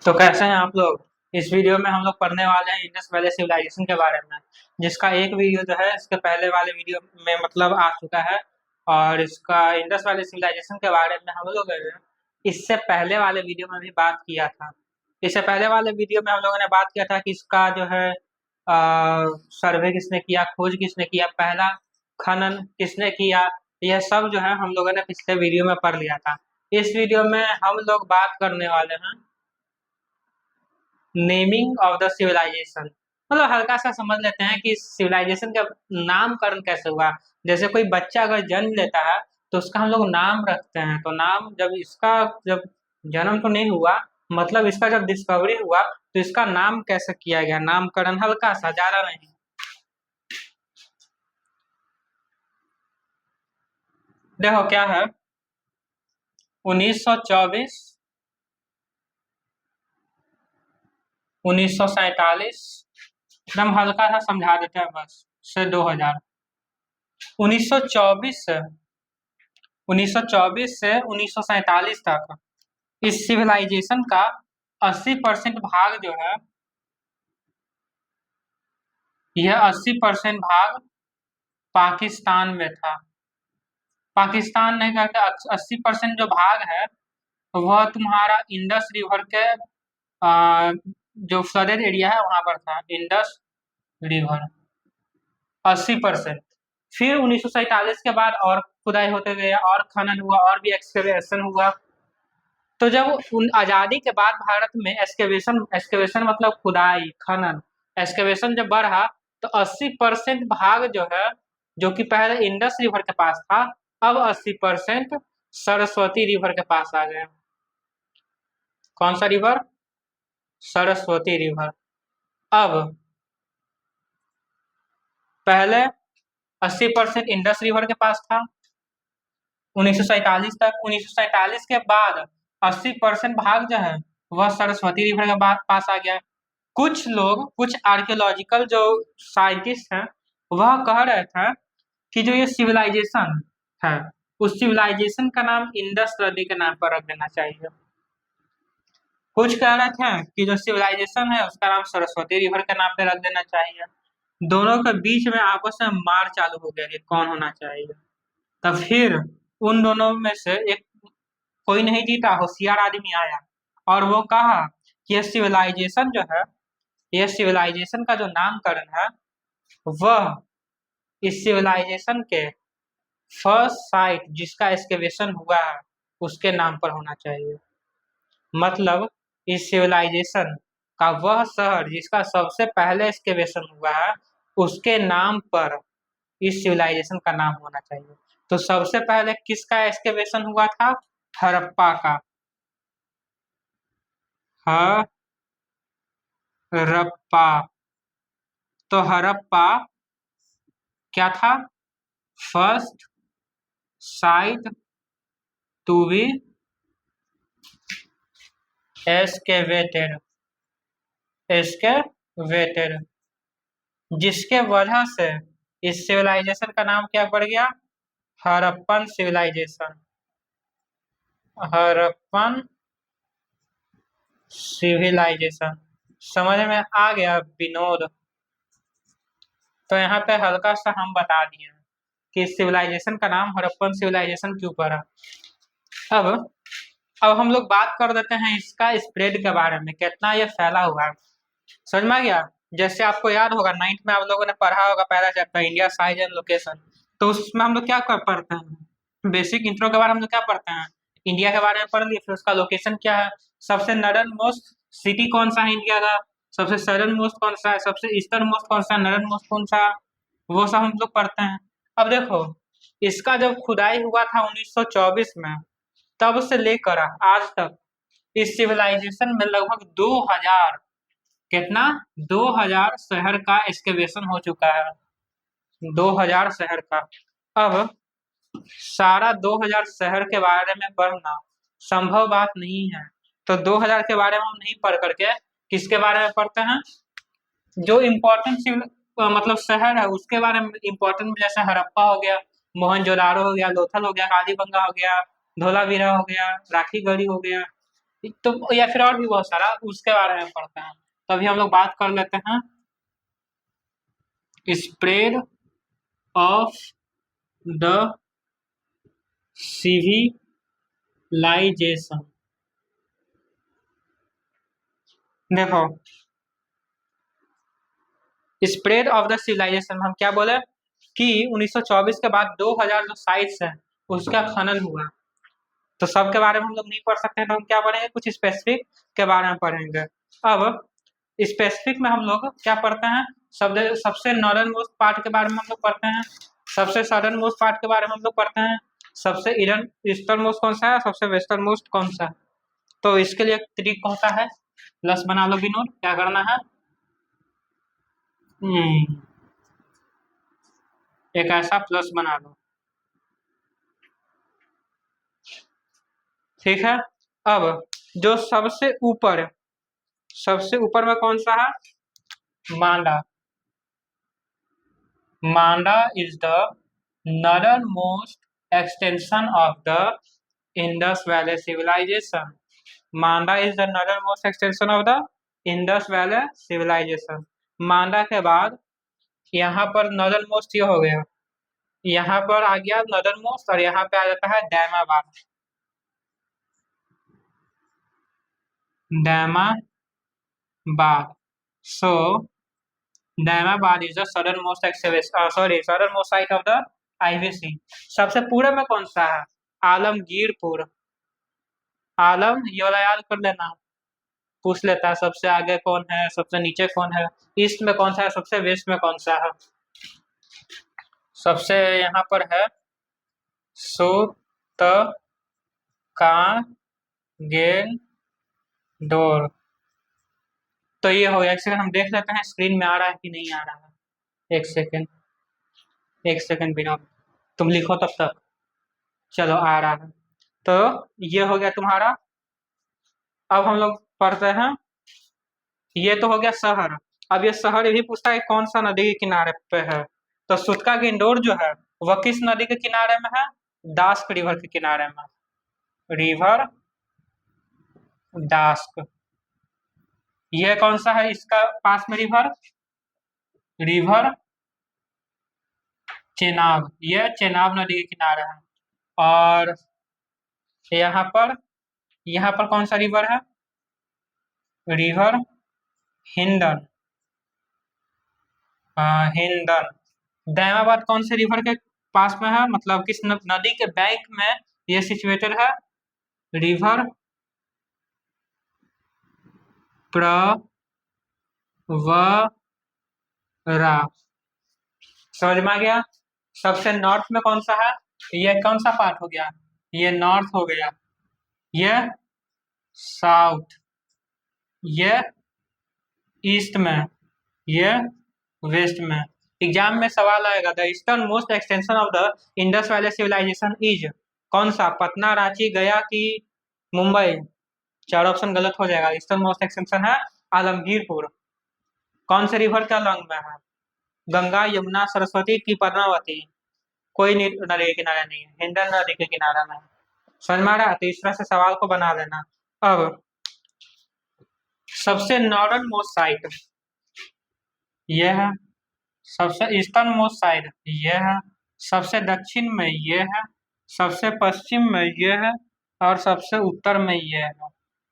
तो कैसे हैं आप लोग। इस वीडियो में हम लोग पढ़ने वाले हैं इंडस वैली सिविलाइजेशन के बारे में, जिसका एक वीडियो जो है इसके पहले वाले वीडियो में मतलब आ चुका है। और इसका इंडस वैली सिविलाइजेशन के बारे में हम लोग इससे पहले वाले वीडियो में भी बात किया था। इससे पहले वाले वीडियो में हम लोगों ने बात किया था कि इसका जो है सर्वे किसने किया, खोज किसने किया, पहला खनन किसने किया। यह सब जो है हम लोगों ने पिछले वीडियो में पढ़ लिया था। इस वीडियो में हम लोग बात करने वाले हैं नेमिंग ऑफ द सिविलाइजेशन। मतलब हल्का सा समझ लेते हैं कि सिविलाइजेशन का नामकरण कैसे हुआ। जैसे कोई बच्चा अगर जन्म लेता है तो उसका हम लोग नाम रखते हैं। तो नाम जब जन्म तो नहीं हुआ, मतलब इसका जब डिस्कवरी हुआ तो इसका नाम कैसे किया गया, नामकरण हल्का सा, ज्यादा नहीं। देखो क्या है, 1924, 1947, एकदम हल्का सा समझा देते हैं बस, से 2000। 1924 से 1924 से 1947 तक इस सिविलाइजेशन का 80% भाग जो है, यह 80% भाग पाकिस्तान में था। पाकिस्तान नहीं कहते, 80% जो भाग है वह तुम्हारा इंडस रिवर के जो फ्लडेड एरिया है वहां पर था। Indus river 80%। फिर 1947 के बाद और खुदाई होते गया और खनन हुआ और भी एक्सकवेशन हुआ। तो जब उन आजादी के बाद भारत में एक्सकेवेशन एक्सकेवेशन मतलब खुदाई खनन, एक्सकेवेशन जब बढ़ा तो 80% भाग जो है, जो कि पहले इंडस रिवर के पास था, अब 80% सरस्वती रिवर के पास आ गया। कौन सा रिवर? सरस्वती रिवर। अब पहले 80% इंडस रिवर के पास था 1947 तक। 1947 के बाद 80% भाग जो है वह सरस्वती रिवर के पास आ गया। कुछ लोग, कुछ आर्कियोलॉजिकल जो साइंटिस्ट हैं, वह कह रहे थे कि जो ये सिविलाइजेशन है उस सिविलाइजेशन का नाम इंडस नदी के नाम पर रख देना चाहिए। कुछ कह रहे थे कि जो सिविलाइजेशन है उसका नाम सरस्वती रिवर के नाम पे रख देना चाहिए। दोनों के बीच में आपस में मार चालू हो गया कि कौन होना चाहिए। तब फिर उन दोनों में से एक, कोई नहीं जीता, होशियार आदमी आया और वो कहा कि ये सिविलाइजेशन जो है, ये सिविलाइजेशन का जो नामकरण है वह इस सिविलाइजेशन के फर्स्ट साइट जिसका एक्सकेवेशन हुआ है उसके नाम पर होना चाहिए। मतलब इस सिविलाइजेशन का वह शहर जिसका सबसे पहले एक्सकेवेशन हुआ है उसके नाम पर इस सिविलाइजेशन का नाम होना चाहिए। तो सबसे पहले किसका एक्सकेवेशन हुआ था? हड़प्पा का। हड़प्पा। तो हड़प्पा क्या था? First site to be excavated, excavated, जिसके वजह से इस सिविलाइजेशन का नाम क्या पड़ गया? हड़प्पन सिविलाइजेशन। हड़प्पन सिविलाइजेशन। समझ में आ गया विनोद? तो यहाँ पे हल्का सा हम बता दिए कि सिविलाइजेशन का नाम हड़प्पन सिविलाइजेशन क्यों पड़ा। अब अब हम लोग बात कर देते हैं इसका स्प्रेड के बारे में, कितना ये फैला हुआ है। समझ में आ गया? जैसे आपको याद होगा 9th में आप लोगों ने पढ़ा होगा पहला chapter India size and location. तो उसमें हम लोग क्या पढ़ते हैं? बेसिक इंट्रो के बारे में हम लोग क्या पढ़ते हैं? इंडिया के बारे में पढ़ लिए, फिर उसका लोकेशन क्या है, सबसे नॉर्दर्न मोस्ट सिटी कौन सा है इंडिया का, सबसे सदर्न मोस्ट कौन सा है, सबसे ईस्टर्न मोस्ट कौन सा, नॉर्दर्न मोस्ट कौन सा, वो सब हम लोग पढ़ते हैं। अब देखो, इसका जब खुदाई हुआ था 1924 में, तब से लेकर आज तक इस सिविलाइजेशन में लगभग 2000, कितना, 2000 शहर का एक्सकेवेशन हो चुका है। 2000 शहर का। अब सारा 2000 शहर के बारे में पढ़ना संभव बात नहीं है। तो 2000 के बारे में हम नहीं पढ़ करके किसके बारे में पढ़ते हैं? जो इम्पोर्टेंट मतलब शहर है उसके बारे में इम्पोर्टेंट, जैसे हड़प्पा हो गया, मोहनजोदाड़ो हो गया, लोथल हो गया, कालीबंगा हो गया, धोलावीरा हो गया, राखीगढ़ी हो गया, तो या फिर और भी बहुत सारा उसके बारे में पढ़ते हैं। तो अभी हम लोग बात कर लेते हैं स्प्रेड ऑफ द सिविलाइजेशन। देखो स्प्रेड ऑफ द सिविलाइजेशन हम क्या बोले कि 1924 के बाद 2000 जो साइट्स है उसका खनन हुआ। तो सब के बारे में हम लोग नहीं पढ़ सकते हैं, तो हम क्या पढ़ेंगे, कुछ स्पेसिफिक के बारे में पढ़ेंगे। अब स्पेसिफिक में हम लोग क्या पढ़ते हैं, सबसे नॉर्दर्न मोस्ट पार्ट के बारे में हम लोग पढ़ते हैं, सबसे सदर्न मोस्ट पार्ट के बारे में हम लोग पढ़ते हैं, सबसे ईस्टर्न मोस्ट कौन सा है, सबसे वेस्टर्न मोस्ट कौन सा है। तो इसके लिए एक ट्रिक कौन सा है, प्लस बना लो विनोद, क्या करना है, एक ऐसा प्लस बना लो, ठीक है। अब जो सबसे ऊपर में कौन सा है, Manda. Manda is the northern most extension of the Indus Valley civilization. Manda is the northernmost extension of the Indus Valley civilization. मांडा के बाद यहाँ पर नॉर्दर्न मोस्ट ये हो गया, यहाँ पर आ गया नॉर्दर्न मोस्ट, और यहाँ पे आ जाता है Daimabad. Daimabad, so Daimabad is the southern most site of the IVC। सबसे पूरे में कौन सा है, आलमगीरपुर। आलम ये वाला याद कर लेना, पूछ लेता है सबसे आगे कौन है, सबसे नीचे कौन है, ईस्ट में कौन सा है, सबसे वेस्ट में कौन सा है। सबसे यहाँ पर है सूतकांगेडोर। तो ये हो गया, एक सेकंड हम देख लेते हैं स्क्रीन में आ रहा है कि नहीं आ रहा है। एक सेकंड, एक सेकंड बिना, तुम लिखो तब तक। चलो आ रहा है, तो ये हो गया तुम्हारा। अब हम लोग पढ़ते हैं, ये तो हो गया शहर। अब ये शहर भी पूछता है कौन सा नदी के किनारे पे है। तो सुतका के इंदौर जो है वह किस नदी के किनारे में है, दास्क रिवर के किनारे में, रिवर दास्क। यह कौन सा है इसका पास में रिवर, रिवर चेनाब, यह चेनाब नदी के किनारे है। और यहाँ पर कौन सा रिवर है, रिवर हिंदन। हिंदन। दयामाबाद कौन से रिवर के पास में है, मतलब किस नदी के बैंक में ये सिचुएटेड है, रिवर प्रवरा। समझ में आ गया। सबसे नॉर्थ में कौन सा है, ये कौन सा पार्ट हो गया, ये नॉर्थ हो गया, ये साउथ, ये ईस्ट में, ये वेस्ट में। एग्जाम में सवाल आएगा the eastern most extension of the Indus valley civilisation is, कौन सा, पटना, रांची, गया कि मुंबई। चार ऑप्शन गलत हो जाएगा, ईस्टर्न मोस्ट एक्सटेंशन है आलमगीरपुर। कौन से रिवर का लॉन्ग में है, गंगा, यमुना, सरस्वती की पद्मावती। कोई नदी के किनारे नहीं है, हिंदन नदी के किनारे में है। समझ में आ रहा है, तो इस तरह से सवाल को बना लेना। अब सबसे नॉर्दर्न मोस्ट साइट यह है, सबसे ईस्टर्न मोस्ट साइड ये है, सबसे दक्षिण में ये है, सबसे पश्चिम में ये है, और सबसे उत्तर में ये है।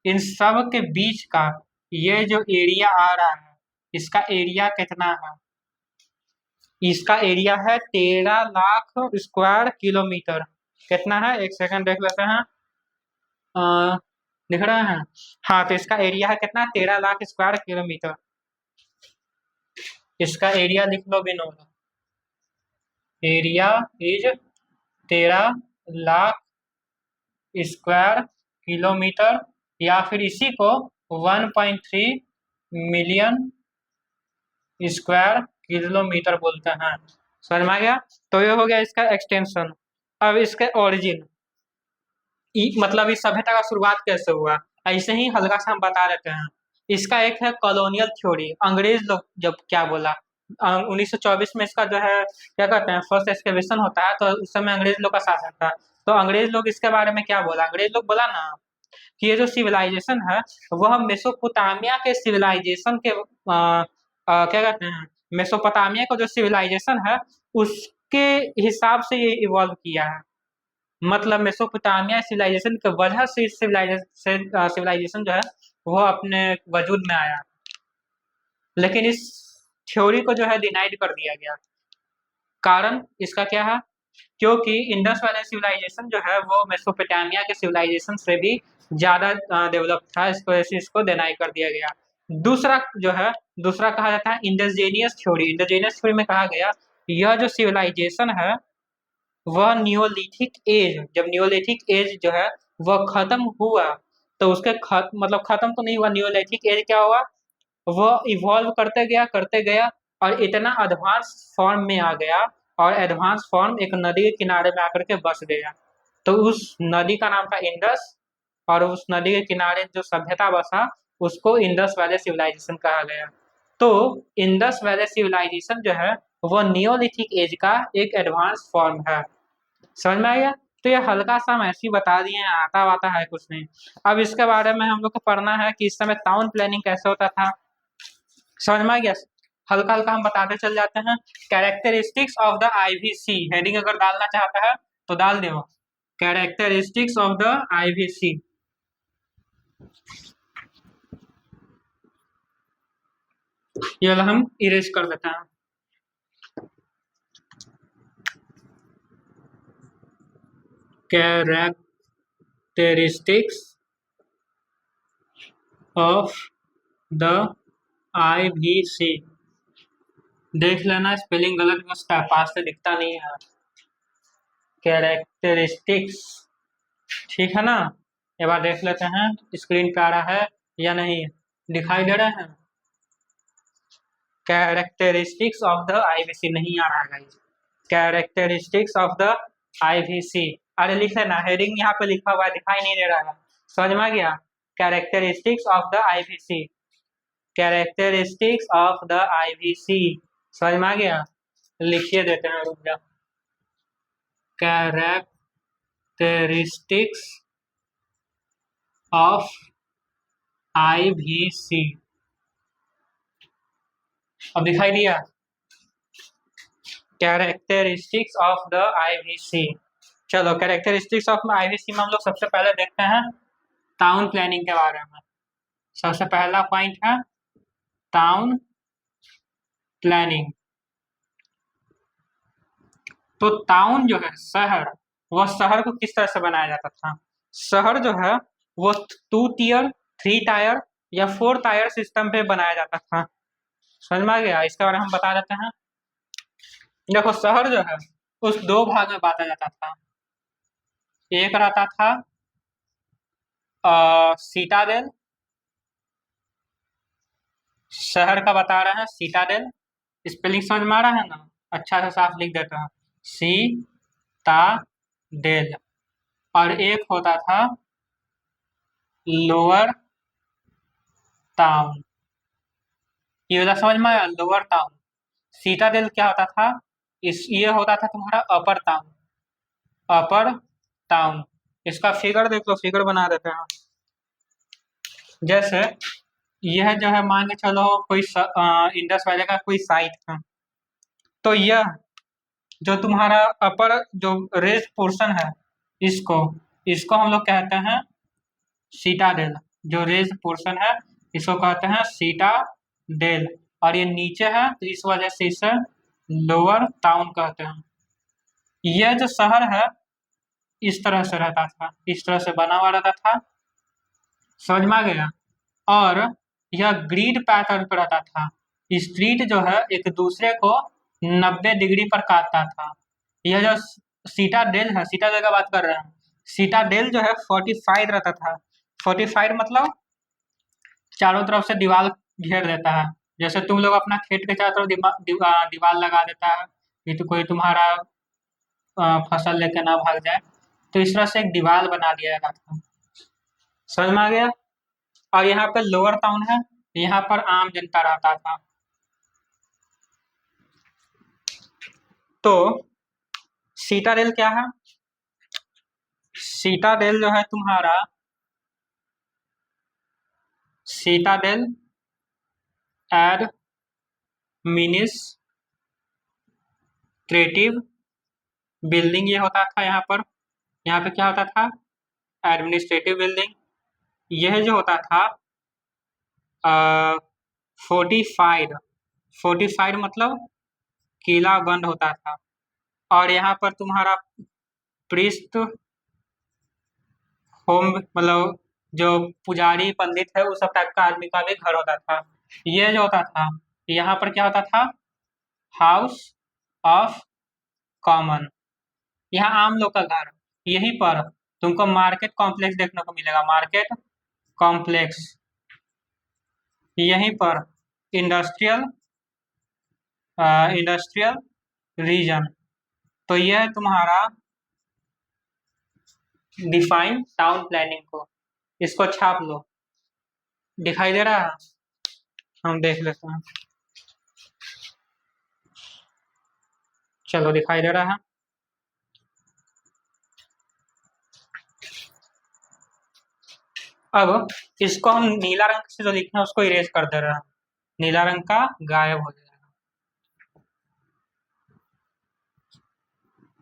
इन सब के बीच का ये जो एरिया आ रहा है, इसका एरिया कितना है, इसका एरिया है 13 लाख स्क्वायर किलोमीटर। कितना है, एक सेकंड देख लेते हैं, दिख रहा है, हाँ, तो इसका एरिया है कितना, 13 लाख स्क्वायर किलोमीटर। इसका एरिया लिख लो Vinod, area is 13 lakh square kilometre, या फिर इसी को 1.3 मिलियन स्क्वायर किलोमीटर बोलते हैं। समझ में आ गया। तो ये हो गया इसका एक्सटेंशन। अब इसके ओरिजिन, मतलब इस सभ्यता का शुरुआत कैसे हुआ, ऐसे ही हल्का सा हम बता देते हैं। इसका एक है कॉलोनियल थ्योरी, अंग्रेज लोग जब क्या बोला, 1924 में इसका जो है क्या कहते हैं, फर्स्ट एक्सकेवेशन होता है, तो उस समय अंग्रेज लोग का शासन था। तो अंग्रेज लोग इसके बारे में क्या बोला, अंग्रेज लोग बोला ना कि ये जो सिविलाइजेशन है वह मेसोपोटामिया के सिविलाइजेशन के क्या कहते हैं, मेसोपोटामिया का जो सिविलाइजेशन है उसके हिसाब से ये इवॉल्व किया है। मतलब मेसोपोटामिया सिविलाइजेशन की वजह से इस सिविलाइजेशन जो है वह अपने वजूद में आया। लेकिन इस थ्योरी को जो है डिनाइड कर दिया गया। कारण इसका क्या है? क्योंकि इंडस वैली सिविलाइजेशन जो है वो मेसोपोटामिया के सिविलाइजेशन से भी ज्यादा डेवलप था, इस वजह से इसको डिनाई कर दिया गया। दूसरा जो है, दूसरा कहा जाता है इंडोजेनियस थ्योरी। इंडोजेनियस थ्योरी में कहा गया यह जो सिविलाइजेशन है वह नियोलिथिक एज, जब नियोलिथिक एज जो है वह खत्म हुआ तो उसके मतलब खत्म तो नहीं हुआ, नियोलिथिक एज क्या हुआ, वह इवॉल्व करते गया और इतना एडवांस फॉर्म में आ गया, और एडवांस फॉर्म एक नदी के किनारे में आकर के बस गया। तो उस नदी का नाम था इंडस, और उस नदी के किनारे जो सभ्यता बसा उसको इंडस वैली सिविलाइजेशन कहा गया। तो इंडस वैली सिविलाइजेशन जो है वह नियोलिथिक एज का एक एडवांस फॉर्म है। समझ में आ गया? तो ये हल्का सा हम ऐसे ही बता दिए हैं, आता वाता है कुछ नहीं। अब इसके बारे में हम लोग को पढ़ना है कि इस समय टाउन प्लानिंग कैसे होता था। समझ में आ गया? हल्का हल्का हम बताते चल जाते हैं। Characteristics of the IVC, heading अगर डालना चाहता है तो डाल दो, कैरेक्टरिस्टिक्स ऑफ द आईवीसी। ये वाला हम इरेज कर देते हैं। कैरेक्टरिस्टिक्स ऑफ द आईवीसी, देख लेना स्पेलिंग गलत में पास से दिखता नहीं है। कैरेक्टरिस्टिक्स, ठीक है ना? एक बार देख लेते हैं स्क्रीन पे आ रहा है या नहीं, दिखाई दे रहे हैं? कैरेक्टरिस्टिक्स ऑफ द आईवीसी नहीं आ रहा है guys. Characteristics of the IVC, अरे लिख लेना, हेडिंग यहाँ पे लिखा हुआ है, दिखाई नहीं दे रहा है। समझ में आ गया? Characteristics of the IVC, characteristics of the IVC, समझ में आ गया? लिखिए देते हैं, रुक जाओ। कैरेक्टरिस्टिक्स ऑफ आईवीसी, अब दिखाई दिया? Characteristics of the IVC. चलो कैरेक्टरिस्टिक्स ऑफ आईवीसी में हम लोग सबसे पहले देखते हैं टाउन प्लानिंग के बारे में। सबसे पहला पॉइंट है टाउन प्लानिंग। तो टाउन जो है शहर, वह शहर को किस तरह से बनाया जाता था? शहर जो है वो 2 टायर, 3 टायर या 4 टायर सिस्टम पे बनाया जाता था। समझ में आ गया? इसके बारे में हम बता देते हैं। देखो शहर जो है उस 2 भाग में बांटा जाता था। एक रहता था सीटाडेल, शहर का बता रहे हैं सीटाडेल, स्पेलिंग समझ में आ रहा है ना? अच्छा से साफ लिख देता हूँ, सी ता डेल। और एक होता था लोअर टाउन। ये वाला समझ में आया, लोअर टाउन। सीटाडेल क्या होता था? ये होता था तुम्हारा अपर टाउन, अपर टाउन। इसका फिगर देख लो, फिगर बना देते हैं। जैसे यह जो है मान के चलो कोई इंडस वैली का कोई साइट है, तो यह जो तुम्हारा अपर जो रेस पोर्शन है, इसको इसको हम लोग कहते हैं सीटाडेल। जो रेस पोर्शन है इसको कहते हैं सीटाडेल, और ये नीचे है तो इस वजह से इसे लोअर टाउन कहते हैं। यह जो शहर है इस तरह से रहता था, इस तरह से बना हुआ रहता था। समझ में आ गया? और यह ग्रिड पैटर्न पर रहता था। स्ट्रीट जो है एक दूसरे को 90 डिग्री पर काटता था। यह जो सीटाडेल है, सीटाडेल का बात कर रहे हैं, सीटाडेल जो है 45 रहता था। 45 मतलब चारों तरफ से दीवार घेर देता है। जैसे तुम लोग अपना खेत के चारों तरफ दीवार लगा देता है कि तो कोई तुम्हारा फसल लेके ना भाग जाए, तो इस तरह से एक दीवार बना दिया जाता था। समझ में आ गया? और यहाँ पे लोअर टाउन है, यहाँ पर आम जनता रहता था। तो सीटाडेल क्या है? सीटाडेल जो है तुम्हारा सीताडेल एडमिनिस्ट्रेटिव बिल्डिंग ये होता था यहाँ पर। यहाँ पे क्या होता था? Administrative building. यह जो होता था फोर्टिफाइड। फोर्टिफाइड मतलब किला बंद होता था। और यहाँ पर तुम्हारा प्रीस्ट होम मतलब जो पुजारी पंडित है उस सब टाइप का आदमी का भी घर होता था। ये जो होता था यहाँ पर क्या होता था? House of common. यहाँ आम लोग का घर। यहीं पर तुमको मार्केट कॉम्प्लेक्स देखने को मिलेगा, मार्केट कॉम्प्लेक्स। यहीं पर इंडस्ट्रियल इंडस्ट्रियल रीजन। तो यह है तुम्हारा डिफाइन टाउन प्लानिंग को। इसको छाप लो। दिखाई दे रहा है? हम देख लेते हैं। चलो दिखाई दे रहा है। अब इसको हम नीला रंग से जो लिखे हैं उसको इरेज कर दे रहे हैं। नीला रंग का गायब हो जाएगा।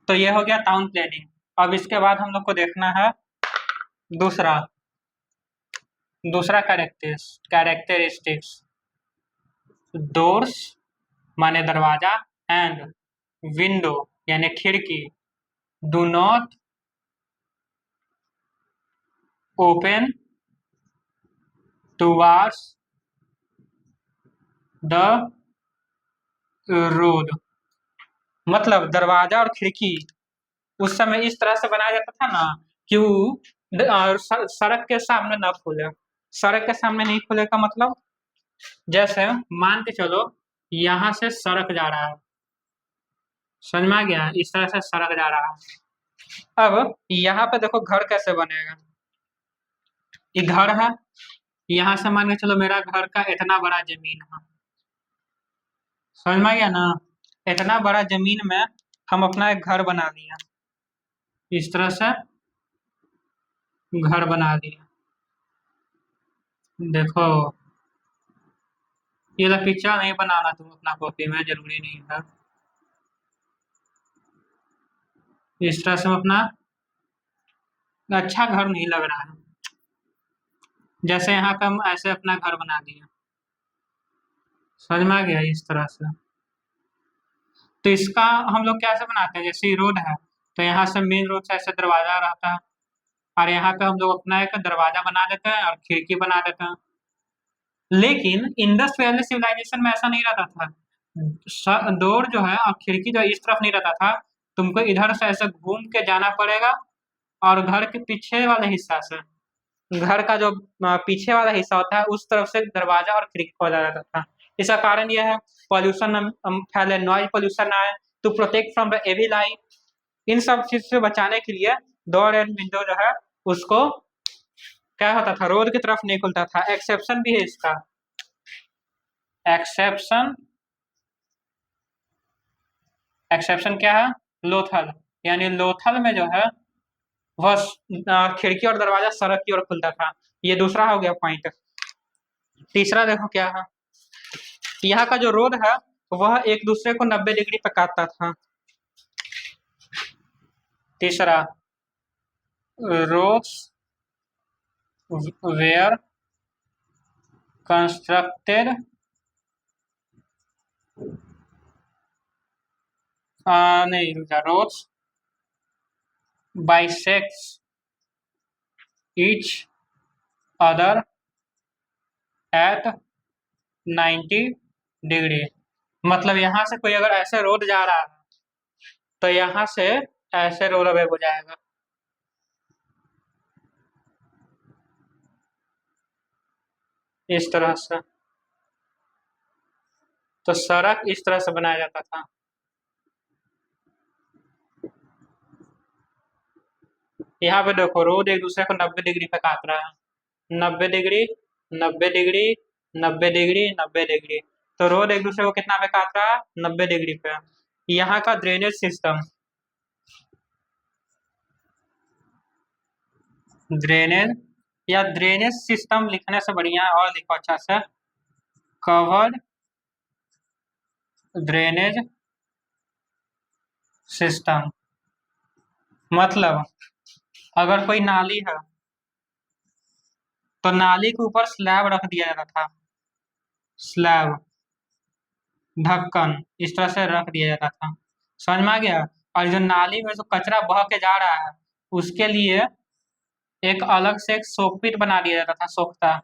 तो ये हो गया टाउन प्लानिंग। अब इसके बाद हम लोग को देखना है दूसरा दूसरा कैरेक्टरिस्टिक्स। डोर्स माने दरवाजा एंड विंडो यानी खिड़की do not open towards the road. मतलब दरवाजा और खिड़की उस समय इस तरह से बनाया जाता था ना कि वो सड़क के सामने ना खुले। सड़क के सामने नहीं खुले का मतलब जैसे मान के चलो यहाँ से सड़क जा रहा है, समझ में आ गया? इस तरह से सड़क जा रहा है। अब यहाँ पे देखो घर कैसे बनेगा। ये घर है, यहाँ से मान के चलो मेरा घर का इतना बड़ा जमीन है, समझ में आ गया ना? इतना बड़ा जमीन में हम अपना एक घर बना दिया, इस तरह से घर बना दिया। देखो ये वाला पिक्चर नहीं बनाना तुम अपना कॉपी में, जरूरी नहीं है। इस तरह से हम अपना अच्छा घर नहीं लग रहा है। जैसे यहाँ पे हम ऐसे अपना घर बना दिया, समझ में आ गया? इस तरह से। तो इसका हम लोग कैसे बनाते हैं? जैसे रोड है तो यहाँ से मेन रोड से ऐसे दरवाजा रहता है और यहाँ पे हम लोग अपना एक दरवाजा बना देते हैं और खिड़की बना देते हैं। लेकिन इंडस वैली सिविलाइजेशन में ऐसा नहीं रहता था। डोर जो है और खिड़की जो इस तरफ नहीं रहता था, तुमको इधर से ऐसे घूम के जाना पड़ेगा और घर के पीछे वाले हिस्सा से, घर का जो पीछे वाला हिस्सा होता है उस तरफ से दरवाजा और खिड़की खोला जाता था। इसका कारण यह है पॉल्यूशन फैले, नॉइज पॉल्यूशन आए, to protect from the evil eye. इन सब चीज से बचाने के लिए डोर एंड विंडो जो है उसको क्या होता था, रोड की तरफ नहीं खुलता था। एक्सेप्शन भी है इसका। एक्सेप्शन एक्सेप्शन क्या है? लोथल। यानी लोथल में जो है वह खिड़की और दरवाजा सड़क की ओर खुलता था। ये दूसरा हो गया पॉइंट। तीसरा देखो क्या है। यहाँ का जो रोड है वह एक दूसरे को 90 डिग्री पे काटता था। तीसरा, रोड्स वेयर कंस्ट्रक्टेड नहीं roads bisects each other at 90 degree. मतलब यहाँ से कोई अगर ऐसे रोड जा रहा है तो यहाँ से ऐसे रोड अवे हो जाएगा, इस तरह से। तो सड़क इस तरह से बनाया जाता था। यहाँ पे देखो रोड एक दूसरे को 90 डिग्री पे काट रहा है। 90 डिग्री, 90 डिग्री, 90 डिग्री, 90 डिग्री। तो रोड एक दूसरे को कितना पे काट रहा है? 90 डिग्री पे। यहाँ का ड्रेनेज सिस्टम, ड्रेनेज या ड्रेनेज सिस्टम लिखने से बढ़िया है, और लिखो अच्छा से, कवर्ड ड्रेनेज सिस्टम। मतलब अगर कोई नाली है तो नाली के ऊपर स्लैब रख दिया जाता था, स्लैब, ढक्कन, इस तरह से रख दिया जाता था। समझ में आ गया? और जो नाली में जो कचरा बह के जा रहा है उसके लिए एक अलग से एक सोकपिट बना दिया जाता था, सोख्ता।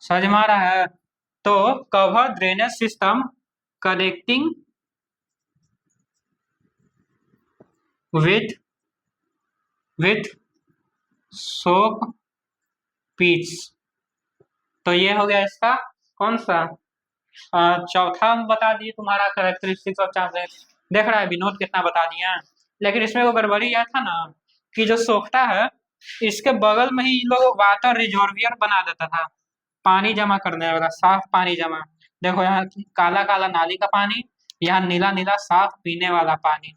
समझ में आ रहा है? तो cover drainage system connecting with with soak pits. तो ये हो गया इसका कौन सा चौथा हम बता दिए तुम्हारा कैरेक्टरिस्टिक्स ऑफ चार्जेस। देख रहा है विनोद कितना बता दिया। लेकिन इसमें वो गड़बड़ी यह था ना कि जो सोखता है इसके बगल में ही इन लोग वाटर रिजर्वियर बना देता था, पानी जमा करने वाला, साफ पानी जमा। देखो यहाँ काला काला नाली का पानी, यहाँ नीला नीला साफ पीने वाला पानी।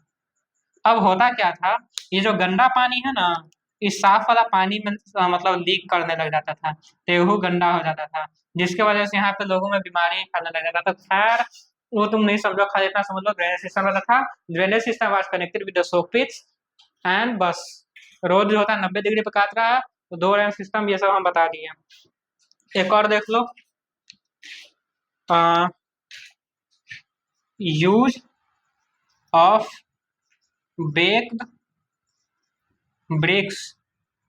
अब होता क्या था, ये जो गंदा पानी है ना, इस साफ वाला पानी में मतलब लीक करने लग जाता था, तेहू गंदा हो जाता था, जिसके वजह से यहाँ पे लोगों में बीमारी फैलने लग जाता था। खैर वो तुम नहीं समझो, खाली इतना समझ लो ड्रेनेज सिस्टम रहता था। Drainage system was connected with the soak pits and बस। रोड जो होता है 90 डिग्री पे काट रहा है, तो दो ड्रेनेज सिस्टम, ये सब हम बता दिए। एक और देख लो, यूज ऑफ बेक्ड ब्रिक्स।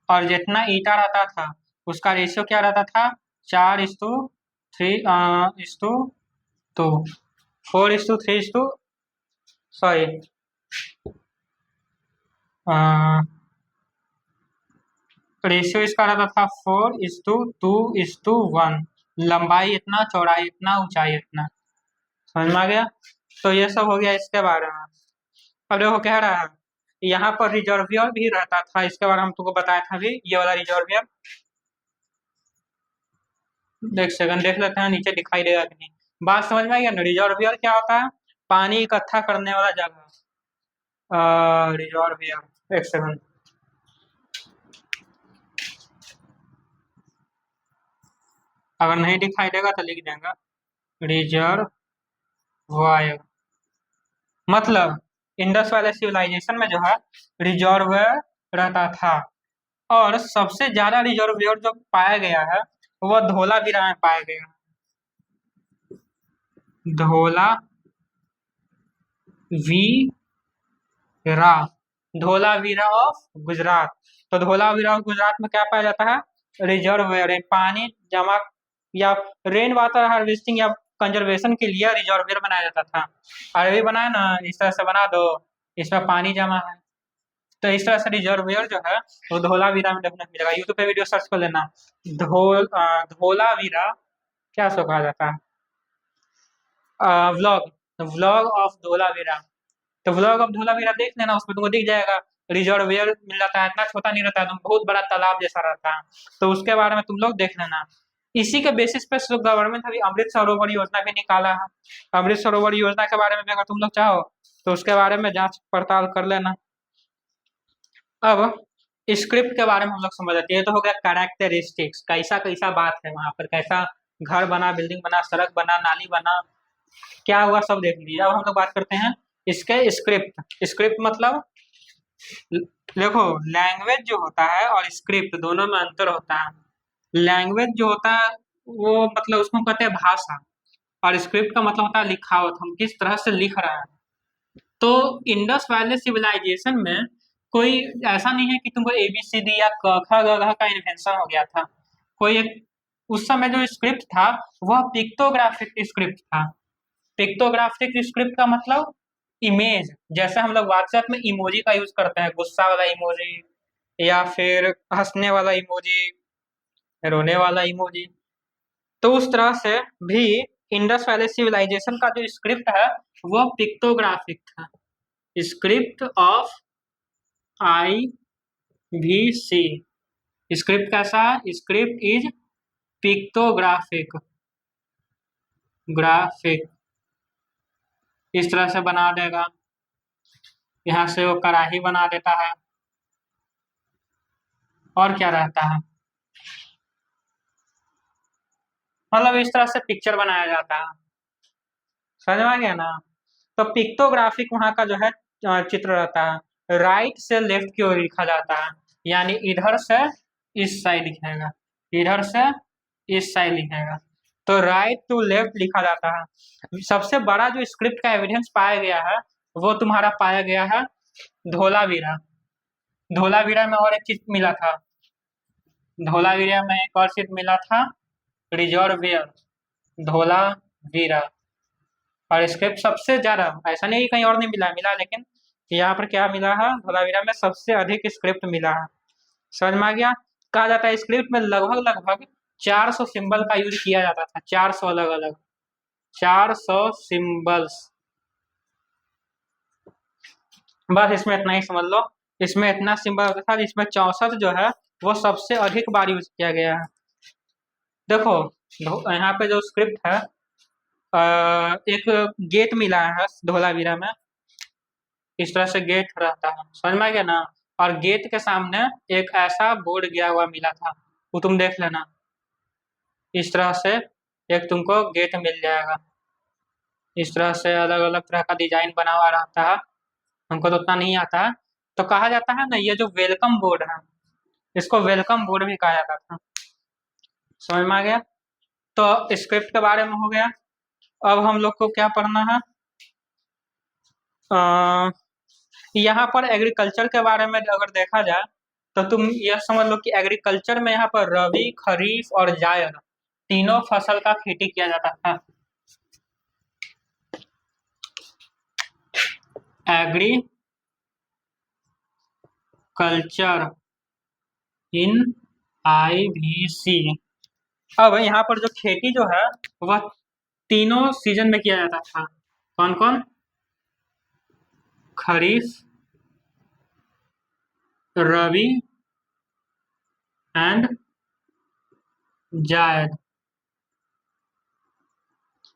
और जितना ईटा रहता था उसका रेशियो क्या रहता था, 4:3 2, 4:3 सॉरी, रेशियो इसका रहता था 4:2:1। लंबाई इतना, चौड़ाई इतना, ऊंचाई इतना। समझ में आ गया? तो ये सब हो गया इसके बारे में। अब देखो कह रहा है यहाँ पर रिजर्वियर भी रहता था, इसके बारे में हम तुमको बताया था अभी, ये वाला रिजर्वियर। देख सेकंड देख लेते हैं नीचे दिखाई देगा कि नहीं। बात समझ में आई ना? रिजर्वियर क्या होता है, पानी इकट्ठा करने वाला जगह। रिजर्वियर, एक सेकंड, अगर नहीं दिखाई देगा तो लिख देंगे रिजर्वायर। मतलब इंडस वाले सिविलाइजेशन में जो है रिजर्वायर रहता था। और सबसे ज्यादा रिजर्वायर जो पाया गया है वह धोलावीरा में पाया गया। धोलावीरा, धोलावीरा ऑफ गुजरात। तो धोलावीरा ऑफ गुजरात में क्या पाया जाता है, रिजर्वायर, पानी जमा या रेन वाटर हार्वेस्टिंग या कंजर्वेशन के लिए रिजर्वायर बनाया जाता था। और अभी बनाया ना, इस तरह से बना दो, इसमें पानी जमा है। तो इस तरह से रिजर्वायर जो है वो धोलावीरा में देखने को मिलेगा। यूट्यूब पे वीडियो सर्च कर लेना, धोलावीरा क्या सो कहा जाता है, व्लॉग, व्लॉग ऑफ धोलावीरा। तो व्लॉग ऑफ धोलावीरा देख लेना, उसमें तुमको दिख जाएगा। रिजर्वायर मिल जाता है, इतना छोटा नहीं रहता है, तुम बहुत बड़ा तालाब जैसा रहता है। तो उसके बारे में तुम लोग देख लेना। इसी के बेसिस पे गवर्नमेंट अभी अमृत सरोवर योजना भी निकाला है। अमृत सरोवर योजना के बारे में भी अगर तुम लोग चाहो तो उसके बारे में जांच पड़ताल कर लेना। अब स्क्रिप्ट के बारे में हम लोग समझ लेते हैं। ये तो हो गया कैरेक्टरिस्टिक्स, कैसा कैसा बात है वहां पर, कैसा घर बना, बिल्डिंग बना, सड़क बना, नाली बना, क्या हुआ सब देख लीजिए। अब हम लोग बात करते हैं इसके स्क्रिप्ट। स्क्रिप्ट मतलब देखो, लैंग्वेज जो होता है और स्क्रिप्ट दोनों में अंतर होता है। लैंग्वेज जो होता है वो मतलब उसको कहते हैं भाषा, और स्क्रिप्ट का मतलब होता है लिखावट, हम किस तरह से लिख रहे हैं। तो इंडस वैली सिविलाइजेशन में कोई ऐसा नहीं है कि तुमको ABCD या क ख ग घ का इन्वेंशन हो गया था। कोई एक उस समय जो स्क्रिप्ट था वह पिक्टोग्राफिक स्क्रिप्ट था। पिक्टोग्राफिक स्क्रिप्ट का मतलब इमेज, जैसे हम लोग व्हाट्सएप में इमोजी का यूज करते हैं, गुस्सा वाला इमोजी या फिर हंसने वाला इमोजी, रोने वाला इमोजी। तो उस तरह से भी इंडस वैली सिविलाइजेशन का जो स्क्रिप्ट है वह पिक्टोग्राफिक था। स्क्रिप्ट ऑफ IVC, स्क्रिप्ट कैसा है, स्क्रिप्ट इज पिक्टोग्राफिक, ग्राफिक। इस तरह से बना देगा, यहाँ से वो कढ़ाई बना देता है। और क्या रहता है, मतलब इस तरह से पिक्चर बनाया जाता है। समझ में आ गया ना। तो पिक्टोग्राफिक वहाँ का जो है चित्र रहता है, राइट से लेफ्ट की ओर लिखा जाता है, यानी इधर से इस साइड लिखेगा, इधर से इस साइड लिखेगा। तो राइट टू लेफ्ट लिखा जाता है। सबसे बड़ा जो स्क्रिप्ट का एविडेंस पाया गया है वो तुम्हारा पाया गया है धोलावीरा। धोलावीरा में और एक चीज मिला था, धोलावीरा में एक और चीज मिला था, रिजर्वियर धोलावीरा। और स्क्रिप्ट सबसे ज्यादा, ऐसा नहीं कि कहीं और नहीं मिला, मिला, लेकिन यहाँ पर क्या मिला है, धोलावीरा में सबसे अधिक स्क्रिप्ट मिला है। समझ में आ गया। कहा जाता है स्क्रिप्ट में लगभग लगभग 400 सिंबल का यूज किया जाता था, 400 अलग अलग, 400 सिंबल्स। बस इसमें इतना ही समझ लो। इसमें इतना सिंबल होता था जिसमें 64 जो है वो सबसे अधिक बार यूज किया गया है। देखो यहाँ पे जो स्क्रिप्ट है, एक गेट मिला है धोलावीरा में, इस तरह से गेट रहता है, समझ में आ गया ना। और गेट के सामने एक ऐसा बोर्ड गया हुआ मिला था, वो तुम देख लेना। इस तरह से एक तुमको गेट मिल जाएगा, इस तरह से अलग अलग तरह का डिजाइन बना हुआ रहता है, हमको तो उतना नहीं आता है। तो कहा जाता है ना, ये जो वेलकम बोर्ड है इसको वेलकम बोर्ड भी कहा जाता था। समझ में आ गया। तो स्क्रिप्ट के बारे में हो गया। अब हम लोग को क्या पढ़ना है, यहाँ पर एग्रीकल्चर के बारे में अगर देखा जाए तो तुम यह समझ लो कि एग्रीकल्चर में यहाँ पर रबी, खरीफ और जायद तीनों फसल का खेती किया जाता था। Agriculture in IVC। अब यहाँ पर जो खेती जो है वह तीनों सीजन में किया जाता था। कौन कौन? खरीफ, रबी एंड जायद।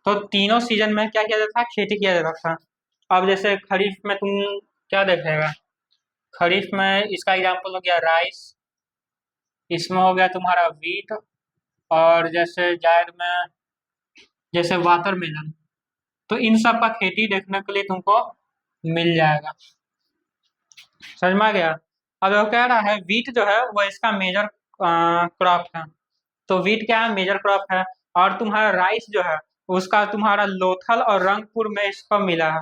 तो तीनों सीजन में क्या किया जाता था, खेती किया जाता था। अब जैसे खरीफ में तुम क्या देखेगा, खरीफ में इसका एग्जाम्पल हो गया राइस, इसमें हो गया तुम्हारा वीट, और जैसे जायद में जैसे वाटरमेलन। तो इन सब का खेती देखने के लिए तुमको मिल जाएगा। समझ में आ गया। अब वो कह रहा है वीट जो है वो इसका मेजर क्रॉप है। तो वीट क्या है, मेजर क्रॉप है। और तुम्हारा राइस जो है उसका तुम्हारा लोथल और रंगपुर में इसको मिला है।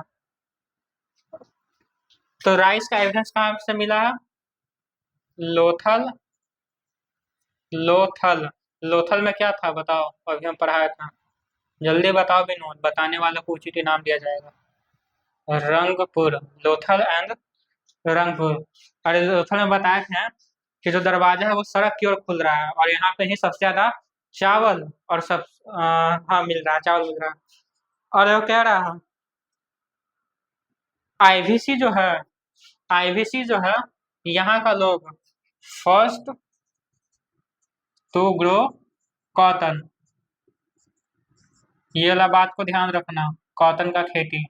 तो राइस का एविडेंस कहाँ से मिला है, लोथल। लोथल, लोथल में क्या था बताओ, अभी हम पढ़ाया था, जल्दी बताओ विनोद, बताने वाले को उचित इनाम दिया जाएगा। रंगपुर, लोथल एंड रंगपुर। अरे लोथल में बताए थे कि जो दरवाजा है वो सड़क की ओर खुल रहा है, और यहाँ पे ही सबसे ज्यादा चावल और सब हाँ मिल रहा है, चावल मिल रहा है। और वो कह रहा है आईवीसी जो है, आईवीसी जो है यहाँ का लोग फर्स्ट टू ग्रो कॉटन, ये वाला बात को ध्यान रखना, कॉटन का खेती।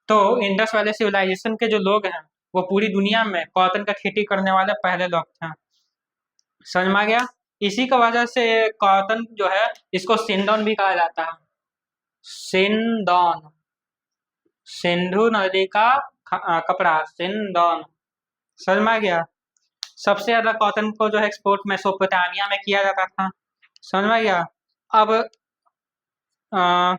तो इंडस वैली सिविलाइजेशन के जो लोग हैं वो पूरी दुनिया में कॉटन का खेती करने वाले पहले लोग थे। समझ में आ गया। इसी की वजह से कॉटन जो है इसको सिंदौन भी कहा जाता है। सिंदौन, सिंधु नदी का कपड़ा, सिंदौन। समझ में आ गया। सबसे ज्यादा कॉटन को जो है एक्सपोर्ट मेसोपोटामिया में किया जाता था। समझ में आ गया। अब अ,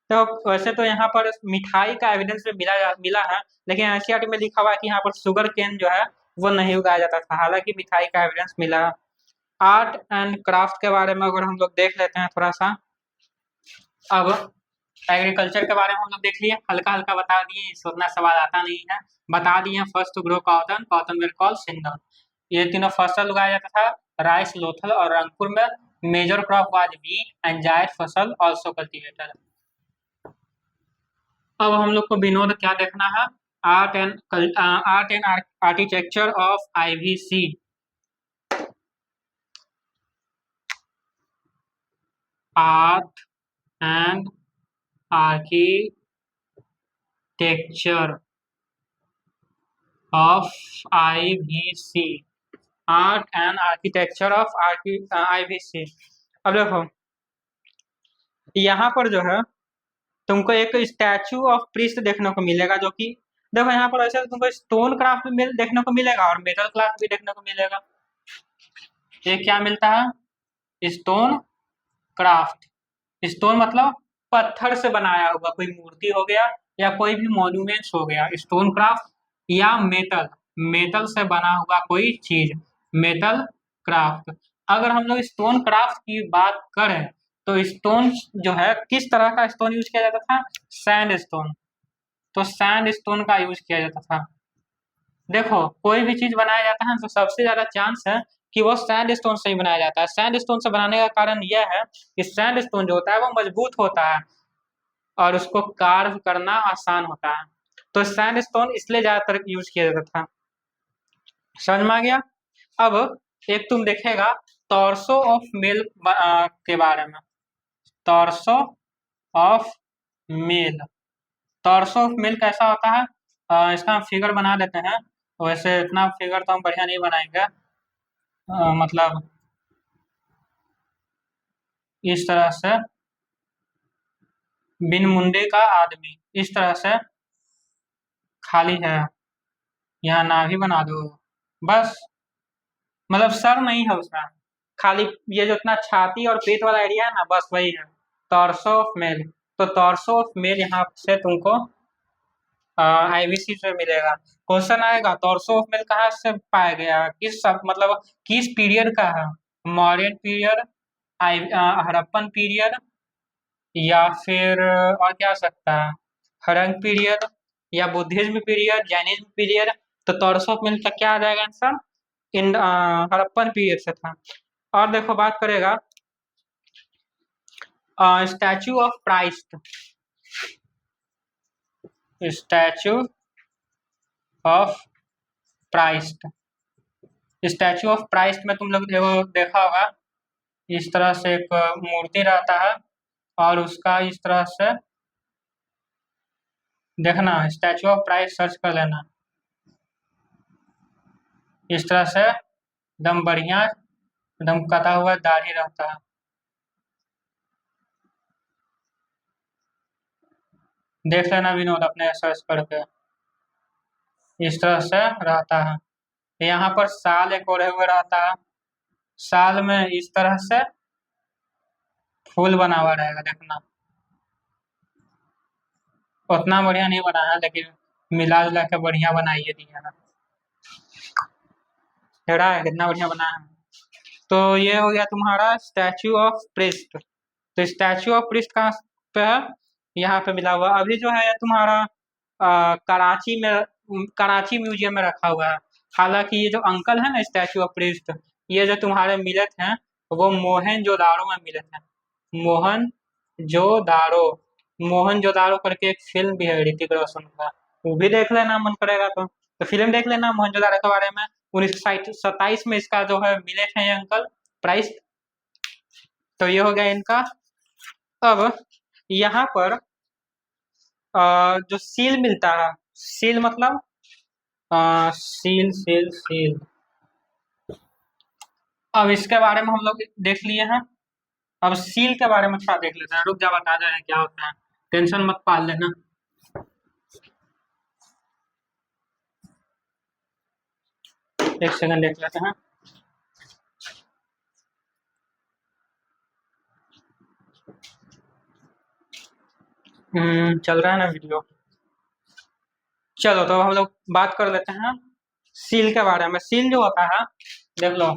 तो वैसे तो यहाँ पर मिठाई का एविडेंस भी मिला है, लेकिन एनसीईआरटी में लिखा हुआ है कि यहाँ पर शुगर केन जो है वो नहीं उगाया जाता था, हालांकि मिठाई का एविडेंस मिला है। आर्ट एंड क्राफ्ट के बारे में अगर हम लोग देख लेते हैं थोड़ा सा। अब एग्रीकल्चर के बारे में हम लोग देख लिए, हल्का हल्का बता दिए, इससे उतना सवाल आता नहीं है। बता दिए first to grow cotton, cotton will call sindon, ये तीनों फसल उगाया जाता था। राइस, लोथल और रंगपुर में major crop was wheat and जायद फसल आल्सो कल्टीवेटेड। अब हम लोग को विनोद क्या देखना है, art and architecture of IVC। Art and architecture of IVC, art and architecture of IVC। अब देखो यहाँ पर जो है तुमको एक स्टैचू ऑफ प्रीस्ट देखने को मिलेगा, जो कि देखो यहाँ पर ऐसे तुमको स्टोन क्राफ्ट भी देखने को मिलेगा और मेटल क्राफ्ट भी देखने को मिलेगा। ये क्या मिलता है? Stone craft. स्टोन मतलब पत्थर से बनाया हुआ कोई मूर्ति हो गया या कोई भी मॉन्यूमेंट्स हो गया, स्टोन क्राफ्ट। या मेटल, मेटल से बना हुआ कोई चीज, मेटल क्राफ्ट। अगर हम लोग स्टोन क्राफ्ट की बात करें तो स्टोन जो है किस तरह का स्टोन यूज किया जाता था? Sand stone. तो सैंड स्टोन का यूज किया जाता था। देखो कोई भी चीज बनाया जाता है तो सबसे ज्यादा चांस है कि वो सैंड स्टोन से ही बनाया जाता है। सैंड स्टोन से बनाने का कारण यह है कि सैंड स्टोन जो होता है वो मजबूत होता है और उसको कार्व करना आसान होता है। तो सैंड स्टोन इसलिए ज्यादातर यूज किया जाता था। समझ में आ गया? अब एक तुम देखेगा टॉर्सो ऑफ मेल के बारे में। Torso of male. Torso of male कैसा होता है? इसका हम फिगर बना देते हैं। वैसे इतना फिगर तो हम बढ़िया नहीं बनाएंगे। मतलब इस तरह से बिन मुंडे का आदमी, इस तरह से खाली है, यहाँ नाभि बना दो बस। मतलब सर नहीं है उसका, खाली ये जो इतना छाती और पेट वाला एरिया है ना, बस वही है टॉर्सो ऑफ मेल। तो टॉर्सो ऑफ मेल यहाँ से तुमको आईबीसी से मिलेगा। क्वेश्चन आएगा टॉर्सो ऑफ मेल कहाँ से पाया गया, किस मतलब किस पीरियड का है? मौर्यन पीरियड, हड़प्पन पीरियड, या फिर और क्या हो सकता है, हड़प्पन पीरियड, या बुद्धिज्म पीरियड, जैनिज्म पीरियड। तो टॉर्सो ऑफ मेल का क्या आ जाएगा आंसर? इन हड़प्पन पीरियड से था। और देखो बात करेगा statue of Christ. Statue of Christ. Statue of Christ में तुम लोग देखो देखा होगा, इस तरह से एक मूर्ति रहता है और उसका इस तरह से देखना, स्टैचू ऑफ क्राइस्ट सर्च कर लेना। इस तरह से एकदम बढ़िया, एकदम कटा हुआ दाढ़ी रहता है। देख लेना विनोद अपने सर्च करके, इस तरह से रहता है। यहाँ पर साल एक ओढ़े हुए रहता है, साल में इस तरह से फूल बना हुआ रहेगा देखना। उतना बढ़िया नहीं बना है लेकिन मिला जुला के बढ़िया बनाइए दिया है। हेड़ा है कितना बढ़िया बना है। तो ये हो गया तुम्हारा स्टैचू ऑफ प्रिस्ट। तो स्टैचू ऑफ प्रिस्ट कहाँ पे है? यहाँ पे मिला हुआ अभी जो है तुम्हारा कराची में, कराची म्यूजियम में रखा हुआ है। हालांकि ये जो अंकल है ना स्टैचू ऑफ प्रिस्ट, ये जो तुम्हारे मिले थे वो मोहनजोदाड़ो में मिले थे। मोहनजोदाड़ो। मोहनजोदाड़ो करके एक फिल्म भी है ऋतिक रोशन का, वो भी देख लेना मन करेगा तो फिल्म देख लेना मोहनजोदाड़ो के बारे में। 1927 में इसका जो है मिले थे ये अंकल प्राइस। तो ये हो गया इनका। अब यहाँ पर जो सील मिलता है, सील मतलब सील सील सील। अब इसके बारे में हम लोग देख लिए हैं। अब सील के बारे में थोड़ा देख लेते हैं, रुक जा बता रहे हैं क्या होता है, टेंशन मत पाल लेना। एक सेकंड देख लेते हैं। चल रहा है ना वीडियो? चलो तो हम लोग बात कर लेते हैं सील के बारे में। सील जो होता है देख लो,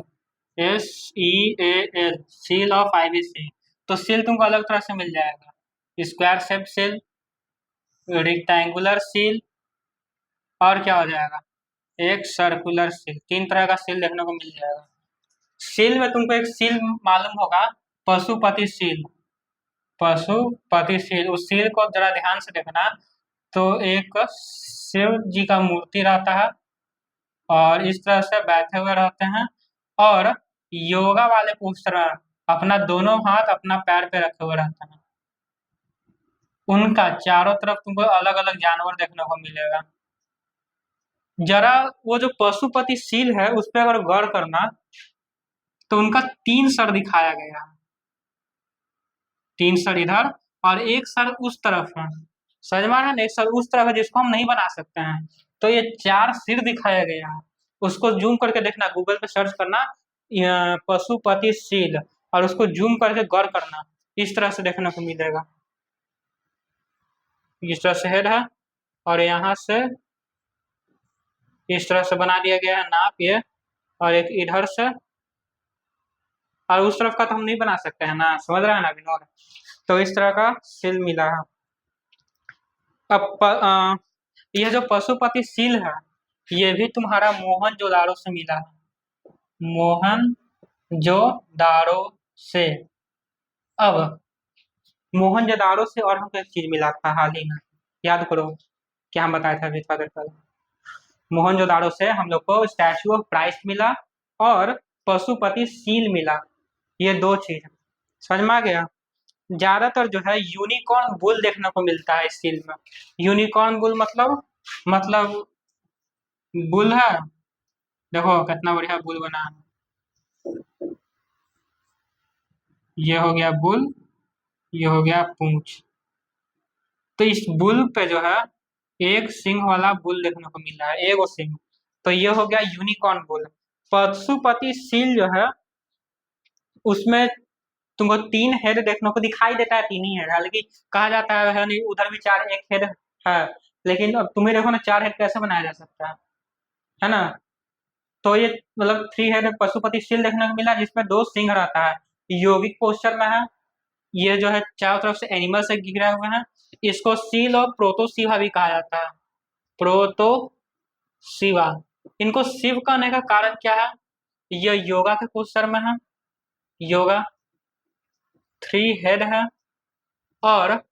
SEAL, सील ऑफ IBC। तो सील तुमको अलग तरह से मिल जाएगा, square shape seal, rectangular seal, और क्या हो जाएगा, एक सर्कुलर सील। तीन तरह का सील देखने को मिल जाएगा। सील में तुमको एक सील मालूम होगा, पशुपति सील। पशुपति सील, उस सील को जरा ध्यान से देखना। तो एक शिव जी का मूर्ति रहता है और इस तरह से बैठे हुए रहते हैं और योगा वाले पोस्टर में अपना दोनों हाथ अपना पैर पे रखे हुए रहते हैं। उनका चारों तरफ तुमको अलग अलग जानवर देखने को मिलेगा। जरा वो जो पशुपति सील है उस पर अगर गौर करना तो उनका तीन सर दिखाया गया है। 3 सर इधर और एक सर उस तरफ है। समझ में आ रहा है ना, एक सर उस तरफ है जिसको हम नहीं बना सकते हैं। तो ये 4 सिर दिखाया गया है। उसको जूम करके देखना, गूगल पे सर्च करना पशुपति सील, और उसको जूम करके गौर करना, इस तरह से देखने को मिलेगा। इस तरह से हेड है और यहाँ से इस तरह से बना दिया गया है नाप ये, और एक इधर से, और उस तरफ का तो हम नहीं बना सकते हैं ना, समझ रहे हैं ना विनोद। तो इस तरह का सील मिला है। अब यह जो पशुपति सील है ये भी तुम्हारा मोहनजोदाड़ो से मिला है, मोहनजोदाड़ो से। अब मोहनजोदाड़ो से और हमको एक चीज मिला था हाल ही में, याद करो क्या हम बताया था अभी थोड़ा देर पहले। मोहनजोदाड़ो से हम लोग को स्टैचू ऑफ क्राइस्ट मिला और पशुपति सील मिला, ये 2 चीज समझ में आ गया। ज्यादातर जो है यूनिकॉर्न बुल देखने को मिलता है इस सील में। यूनिकॉर्न बुल मतलब बुल है, देखो कितना बढ़िया बुल बना है। ये हो गया बुल, ये हो गया पूंछ। तो इस बुल पे जो है एक सिंह वाला बुल देखने को मिल रहा है, एगो सिंह। तो ये हो गया यूनिकॉर्न बुल। पशुपति सील जो है उसमें तुमको 3 हेड देखने को दिखाई देता है, 3 ही हेड, हालांकि कहा जाता है नहीं उधर भी 4 एक हेड है, लेकिन अब तुम्हें देखो ना 4 हेड कैसे बनाया जा सकता है ना। तो ये मतलब 3 हेड पशुपति सील देखने को मिला जिसमें 2 सिंह रहता है, योगिक पोस्चर में है। ये जो है चारों तरफ से एनिमल से घिरा हुए हैं। इसको सील और प्रोटोसिवा भी कहा जाता है, प्रोटोसिवा। इनको शिव कहने का कारण क्या है, यह योगा के पोस्चर में है, योगा 3 हेड है और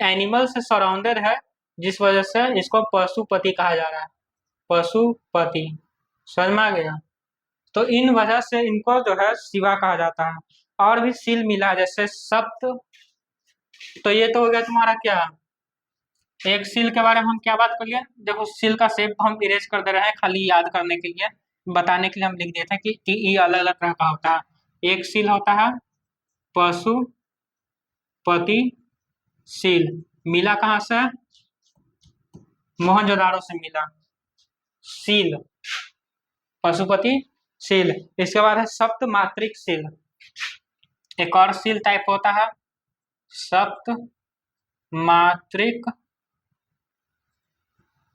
एनिमल से सराउंडेड है, जिस वजह से इसको पशुपति कहा जा रहा है, पशुपति। समझ में आ गया। तो इन वजह से इनको जो है शिवा कहा जाता है। और भी सील मिला जैसे सप्त। तो ये तो हो गया तुम्हारा क्या, एक सील के बारे में हम क्या बात कर लिए। देखो सील का शेप हम इरेज कर दे रहे हैं खाली याद करने के लिए, बताने के लिए हम लिख देते हैं कि ये अलग अलग तरह का होता है। एक सील होता है पशुपति सील, मिला कहाँ से, मोहनजोदाड़ो से मिला सील, पशुपति सील। इसके बाद है सप्त मात्रिक सील। एक और सील टाइप होता है सप्त मात्रिक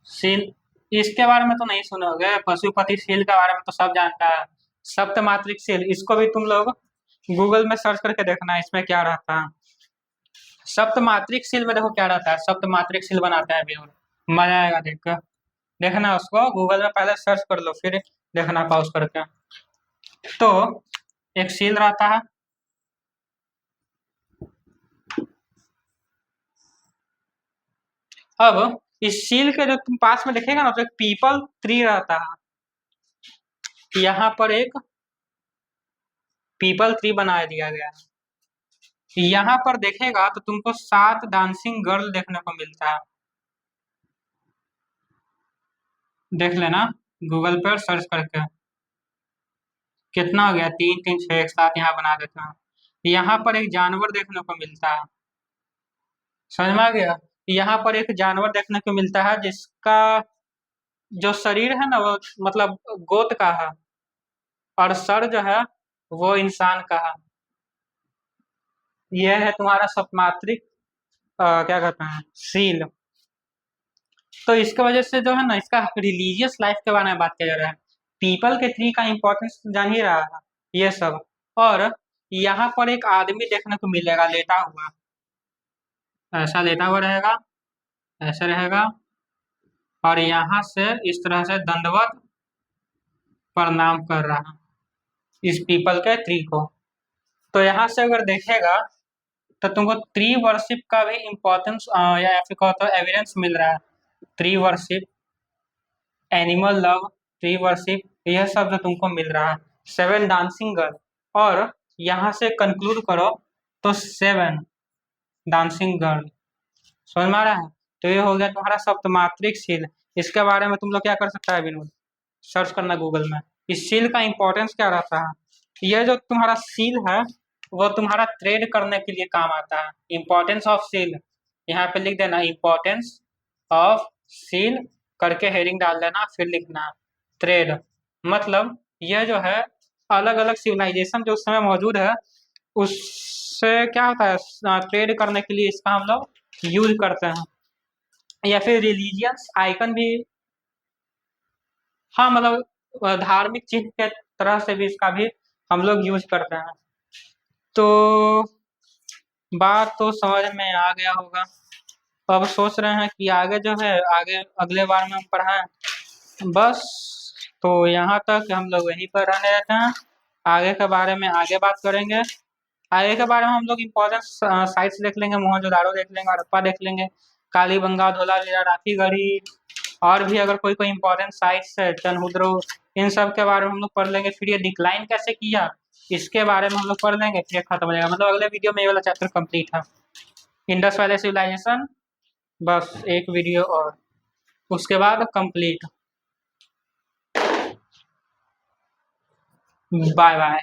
सील। इसके बारे में तो नहीं सुनोगे, पशुपति सील के बारे में तो सब जानता है। सप्त मात्रिक सील, इसको भी तुम लोग गूगल में सर्च करके देखना इसमें क्या रहता है। सप्त मात्रिक सील में देखो क्या रहता है, सप्त मात्रिक सील बनाते हैं भी, मजा आएगा देख कर। देखना उसको गूगल में पहले सर्च कर लो फिर देखना पॉज करके। तो एक सील रहता है, अब इस सील के जो तुम पास में देखेगा ना तो एक पीपल ट्री रहता है, यहाँ पर एक पीपल ट्री बना दिया गया है। यहाँ पर देखेगा तो तुमको 7 डांसिंग गर्ल देखने को मिलता है, देख लेना गूगल पर सर्च करके। कितना हो गया, 3 3 6 एक साथ यहाँ बना देता हूँ। यहाँ पर एक जानवर देखने को मिलता है, समझ में आ गया। यहाँ पर एक जानवर देखने को मिलता है जिसका जो शरीर है ना वो मतलब गोट का है, और सर जो है वो इंसान का है। यह है तुम्हारा सप्तमात्रिक क्या कहते हैं सील। तो इसके वजह से जो है ना इसका रिलीजियस लाइफ के बारे में बात किया जा रहा है। पीपल के ट्री का इम्पोर्टेंस जान ही रहा है ये सब। और यहाँ पर एक आदमी देखने को मिलेगा लेटा हुआ, ऐसा लेटा हुआ रहेगा, ऐसे रहेगा, और यहाँ से इस तरह से दंडवत प्रणाम कर रहा है इस पीपल के ट्री को। तो यहाँ से अगर देखेगा तो तुमको ट्री वर्शिप का भी इम्पोर्टेंस या फिर कहो तो एविडेंस मिल रहा है। Tree worship, animal love, tree worship, यह सब जो तुमको मिल रहा है। 7 डांसिंग गर्ल, और यहाँ से कंक्लूड करो तो 7 डांसिंग गर्ल। समझ में आ रहा है। तो ये हो गया तुम्हारा सप्तमात्रिक सील। इसके बारे में तुम लोग क्या कर सकता है विनोद, सर्च करना गूगल में इस सील का इम्पोर्टेंस क्या रहता है। यह जो तुम्हारा सील है वो तुम्हारा ट्रेड करने के लिए काम आता है। इम्पोर्टेंस ऑफ सील यहाँ पे लिख देना, इम्पोर्टेंस ऑफ सील करके हेडिंग डाल देना, फिर लिखना ट्रेड। मतलब यह जो है अलग अलग सिविलाइजेशन जो उस समय मौजूद है उससे क्या होता है, ट्रेड करने के लिए इसका हम लोग यूज करते हैं। या फिर रिलीजियस आइकन भी, हाँ मतलब धार्मिक चिन्ह के तरह से भी इसका भी हम लोग यूज करते हैं। तो बात तो समझ में आ गया होगा। अब सोच रहे हैं कि आगे जो है आगे अगले बार में हम पढ़ाएं बस। तो यहाँ तक हम लोग वहीं पर रहने देते हैं, आगे के बारे में आगे बात करेंगे। आगे के बारे में हम लोग इम्पोर्टेंट साइट्स देख लेंगे, मोहनजोदाड़ो देख लेंगे, हड़प्पा देख लेंगे, कालीबंगा, धोलावीरा, राखीगढ़ी, और भी अगर कोई कोई इम्पोर्टेंट साइट्स है, चनहुद्रो, इन सब के बारे में हम लोग पढ़ लेंगे। फिर ये डिक्लाइन कैसे किया इसके बारे में हम लोग पढ़ लेंगे, फिर खत्म हो जाएगा। मतलब अगले वीडियो में ये वाला चैप्टर कंप्लीट है, इंडस वैली सिविलाइजेशन। बस एक वीडियो और उसके बाद कंप्लीट। Bye bye.